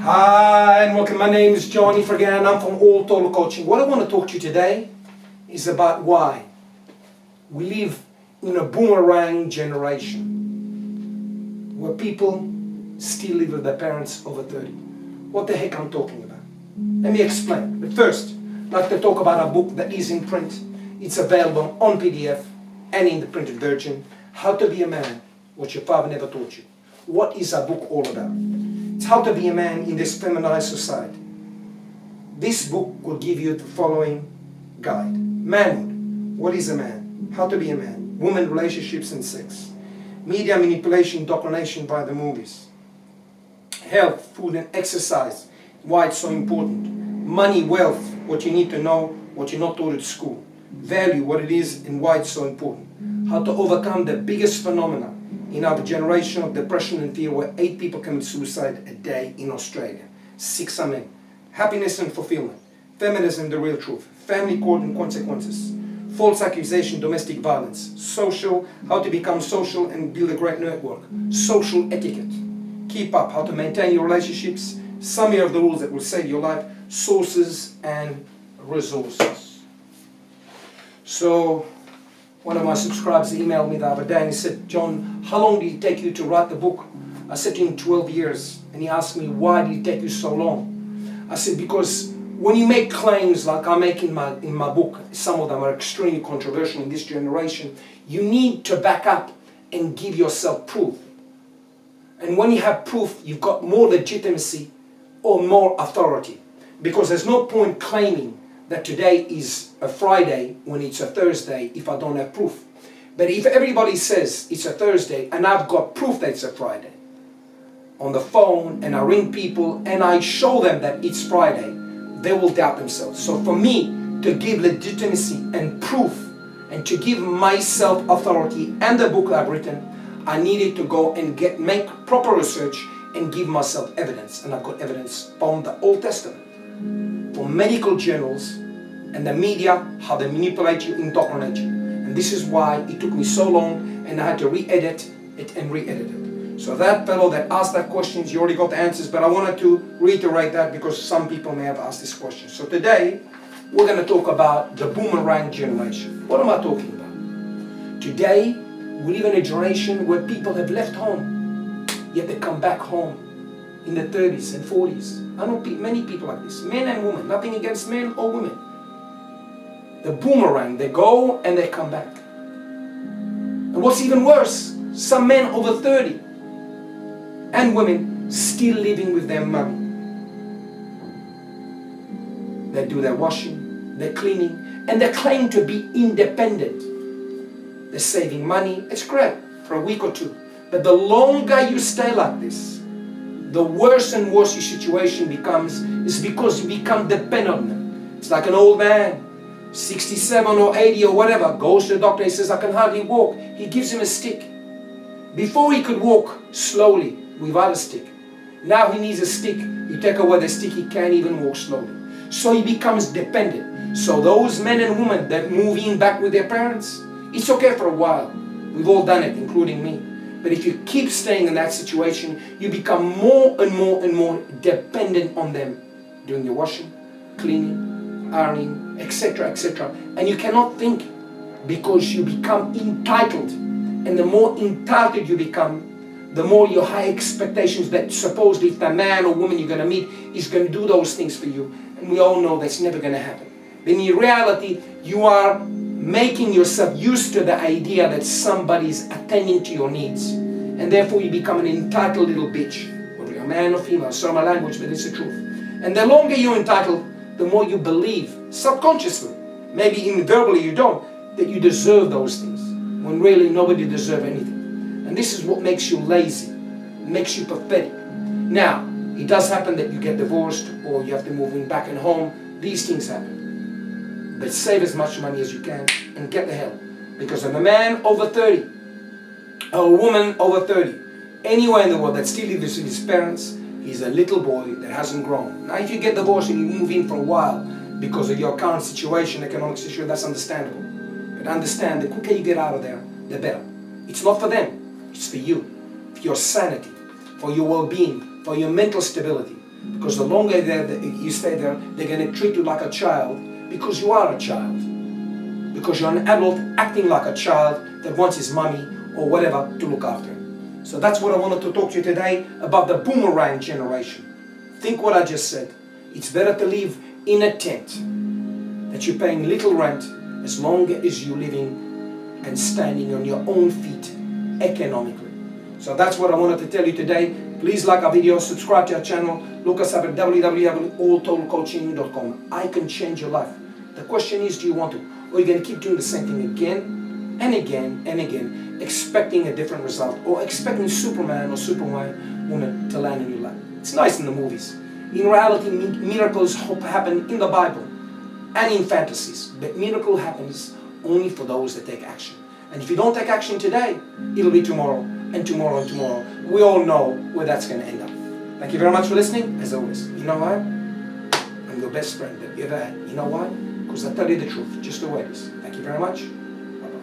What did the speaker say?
Hi and welcome. My name is Johnny Fergan and I'm from All Total Coaching. What I want to talk to you today is about why we live in a boomerang generation where people still live with their parents over 30. What the heck I'm talking about? Let me explain. But first, I'd like to talk about a book that is in print. It's available on PDF and in the printed version. How to Be a Man, What Your Father Never Taught You. What is our book all about? It's how to be a man in this feminized society. This book will give you the following guide. Manhood. What is a man? How to be a man. Women, relationships and sex. Media manipulation, indoctrination by the movies. Health, food and exercise. Why it's so important. Money, wealth. What you need to know, what you're not taught at school. Value, what it is and why it's so important. How to overcome the biggest phenomena in our generation of depression and fear, where 8 people commit suicide a day in Australia. 6 are men. Happiness and fulfillment. Feminism, the real truth. Family court and consequences. False accusation, domestic violence. Social, how to become social and build a great network. Social etiquette. Keep up, how to maintain your relationships. Summary of the rules that will save your life. Sources and resources. So, one of my subscribers emailed me the other day and he said, John, how long did it take you to write the book? I said to him, 12 years. And he asked me, why did it take you so long? I said, because when you make claims like I make in my book, some of them are extremely controversial in this generation, you need to back up and give yourself proof. And when you have proof, you've got more legitimacy or more authority. Because there's no point claiming that today is a Friday when it's a Thursday if I don't have proof. But if everybody says it's a Thursday and I've got proof that it's a Friday on the phone and I ring people and I show them that it's Friday, they will doubt themselves. So for me to give legitimacy and proof and to give myself authority and the book I've written, I needed to go and make proper research and give myself evidence. And I've got evidence from the Old Testament, from medical journals and the media, how they manipulate you, indoctrinate you. And this is why it took me so long and I had to re-edit it and re-edit it. So that fellow that asked that question, you already got the answers, but I wanted to reiterate that because some people may have asked this question. So today, we're going to talk about the boomerang generation. What am I talking about? Today, we live in a generation where people have left home, yet they come back home in the 30s and 40s. I know many people like this, men and women, nothing against men or women. The boomerang, they go and they come back. And what's even worse, some men over 30 and women still living with their mummy. They do their washing, their cleaning, and they claim to be independent. They're saving money, it's great for a week or two. But the longer you stay like this, the worse and worse your situation becomes, is because you become dependent on them. It's like an old man, 67 or 80 or whatever, goes to the doctor, he says, I can hardly walk. He gives him a stick. Before he could walk slowly without a stick. Now he needs a stick. You take away the stick, he can't even walk slowly. So he becomes dependent. So those men and women that move in back with their parents, it's okay for a while. We've all done it, including me. But if you keep staying in that situation, you become more and more and more dependent on them. Doing your washing, cleaning, ironing, etc., etc. And you cannot think because you become entitled. And the more entitled you become, the more your high expectations that supposedly if the man or woman you're going to meet is going to do those things for you. And we all know that's never going to happen. But in reality, you are making yourself used to the idea that somebody is attending to your needs. And therefore you become an entitled little bitch. Whether you're a man or female, sorry my language, but it's the truth. And the longer you're entitled, the more you believe, subconsciously, maybe even verbally you don't, that you deserve those things. When really nobody deserves anything. And this is what makes you lazy, makes you pathetic. Now, it does happen that you get divorced or you have to move in back and home. These things happen. But save as much money as you can and get the help. Because if a man over 30, or a woman over 30, anywhere in the world that still lives with his parents, he's a little boy that hasn't grown. Now if you get divorced and you move in for a while because of your current situation, economic situation, that's understandable. But understand, the quicker you get out of there, the better. It's not for them, it's for you, for your sanity, for your well-being, for your mental stability. Because the longer you stay there, they're going to treat you like a child because you are a child. Because you're an adult acting like a child that wants his mommy or whatever to look after him. So that's what I wanted to talk to you today about the boomerang generation. Think what I just said. It's better to live in a tent that you're paying little rent as long as you're living and standing on your own feet economically. So that's what I wanted to tell you today. Please like our video, subscribe to our channel, look us up at www.alltotalcoaching.com. I can change your life. The question is, do you want to? Or are you going to keep doing the same thing again and again and again, expecting a different result, or expecting Superman or Superwoman to land in your lap? It's nice in the movies. In reality, miracles happen in the Bible and in fantasies. But miracle happens only for those that take action. And if you don't take action today, it'll be tomorrow and tomorrow and tomorrow. We all know where that's going to end up. Thank you very much for listening. As always, you know what? I'm your best friend that you ever had. You know why? Because I tell you the truth, just the way it is. Thank you very much. Bye-bye.